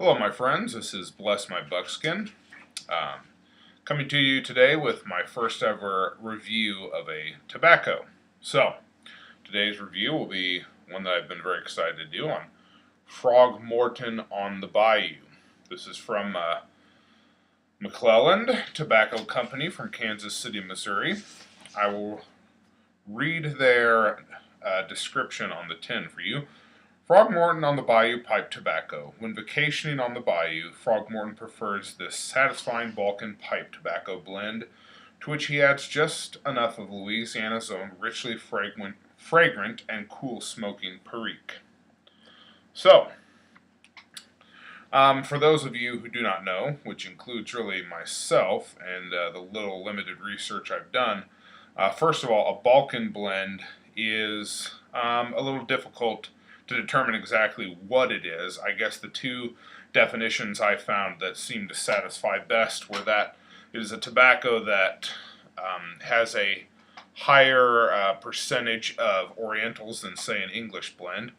Hello, my friends. This is Bless My Buckskin. Um, Coming to you today with my first ever review of a tobacco. So, today's review will be one that I've been very excited to do on Frog Morton on the Bayou. This is from McClelland Tobacco Company from Kansas City, Missouri. I will read their description on the tin for you. Frog Morton on the Bayou pipe tobacco. When vacationing on the Bayou, Frog Morton prefers this satisfying Balkan pipe tobacco blend, to which he adds just enough of Louisiana's own richly fragrant and cool smoking perique. So, for those of you who do not know, which includes really myself and the little limited research I've done, first of all, a Balkan blend is a little difficult to determine exactly what it is. I guess the two definitions I found that seemed to satisfy best were that it is a tobacco that has a higher percentage of Orientals than, say, an English blend,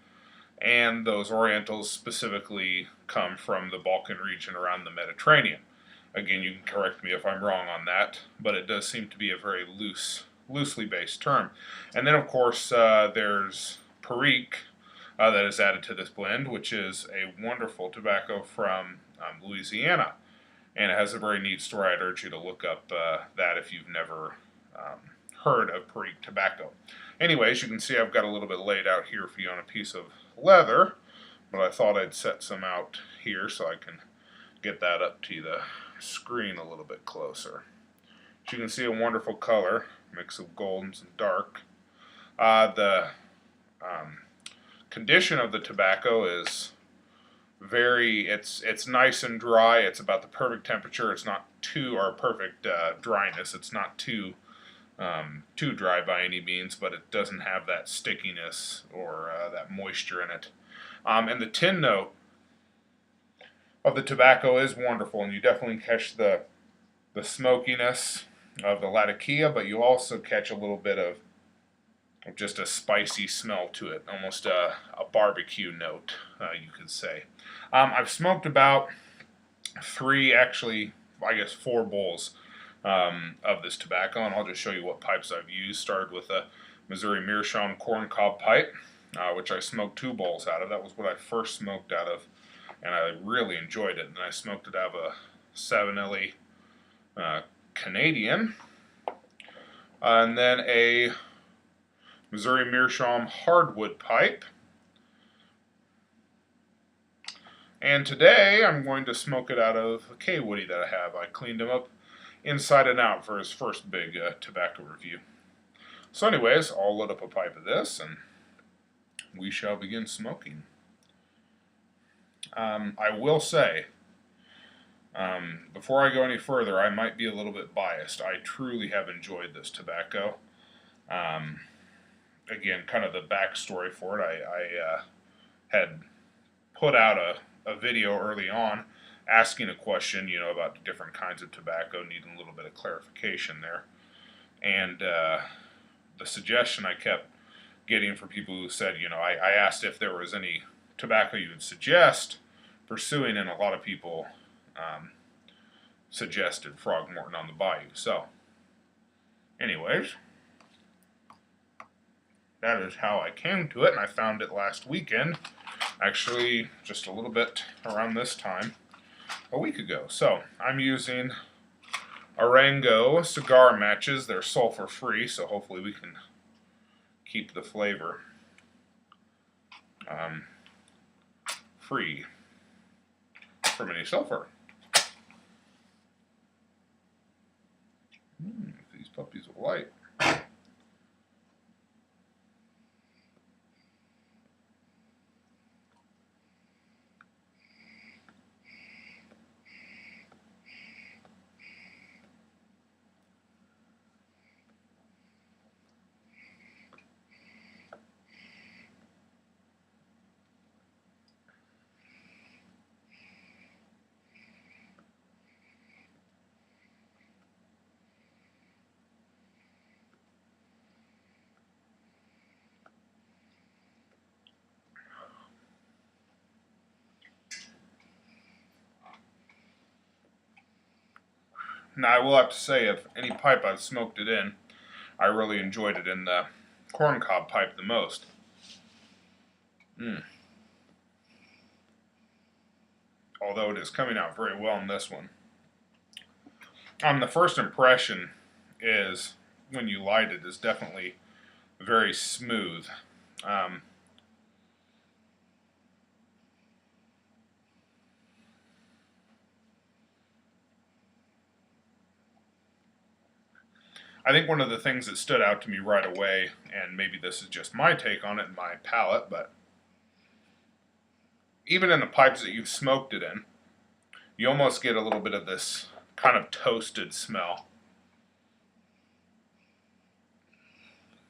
and those Orientals specifically come from the Balkan region around the Mediterranean. Again, you can correct me if I'm wrong on that, but it does seem to be a very loosely based term. And then, of course, there's Perique, that is added to this blend, which is a wonderful tobacco from Louisiana. And it has a very neat story. I'd urge you to look up that if you've never heard of Perique tobacco. Anyways, you can see I've got a little bit laid out here for you on a piece of leather, but I thought I'd set some out here so I can get that up to the screen a little bit closer. So you can see a wonderful color, mix of golds and dark. The condition of the tobacco is it's nice and dry. It's about the perfect temperature. It's not too, or perfect dryness. It's not too dry by any means, but it doesn't have that stickiness or that moisture in it. And the tin note of the tobacco is wonderful, and you definitely catch the smokiness of the latakia, but you also catch a little bit of just a spicy smell to it, almost a barbecue note, you could say. I've smoked about I guess 4 bowls of this tobacco, and I'll just show you what pipes I've used. Started with a Missouri Meerschaum corncob pipe, which I smoked 2 bowls out of. That was what I first smoked out of, and I really enjoyed it. And I smoked it out of a 7LE Canadian, and then a Missouri Meerschaum hardwood pipe. And today I'm going to smoke it out of a K-Woody that I have. I cleaned him up inside and out for his first big tobacco review. So anyways, I'll load up a pipe of this and we shall begin smoking. I will say, before I go any further, I might be a little bit biased. I truly have enjoyed this tobacco. Again, kind of the backstory for it, I had put out a video early on asking a question, about the different kinds of tobacco, needing a little bit of clarification there. And the suggestion I kept getting from people who said, I asked if there was any tobacco you would suggest pursuing, and a lot of people suggested Frog Morton on the Bayou. So, anyways, that is how I came to it, and I found it last weekend, actually just a little bit around this time, a week ago. So, I'm using Arango cigar matches. They're sulfur free, so hopefully we can keep the flavor free from any sulfur. If these puppies will light. Now I will have to say, if any pipe I've smoked it in, I really enjoyed it in the corncob pipe the most. Although it is coming out very well in this one. The first impression is, when you light it, is definitely very smooth. I think one of the things that stood out to me right away, and maybe this is just my take on it and my palate, but even in the pipes that you've smoked it in, you almost get a little bit of this kind of toasted smell.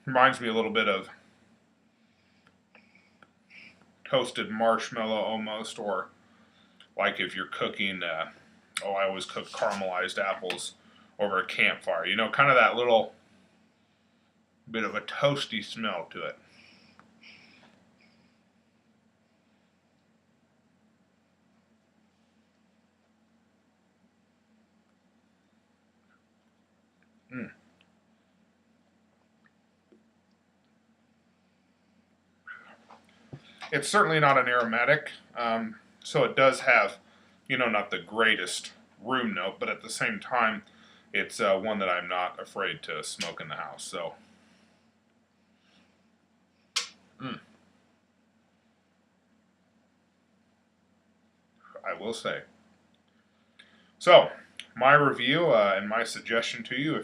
Reminds me a little bit of toasted marshmallow almost, or like if you're cooking, I always cook caramelized apples over a campfire. You know, kind of that little bit of a toasty smell to it. It's certainly not an aromatic, so it does have, not the greatest room note, but at the same time, it's one that I'm not afraid to smoke in the house. So, I will say. So, my review and my suggestion to you,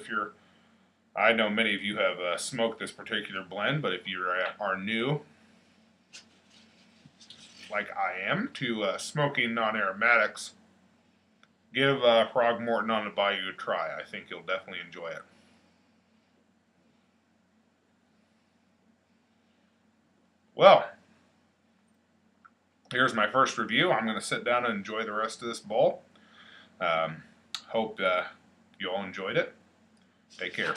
I know many of you have smoked this particular blend, but if you are new, like I am, to smoking non-aromatics, give Frog Morton on the Bayou a try. I think you'll definitely enjoy it. Well, here's my first review. I'm going to sit down and enjoy the rest of this bowl. Hope you all enjoyed it. Take care.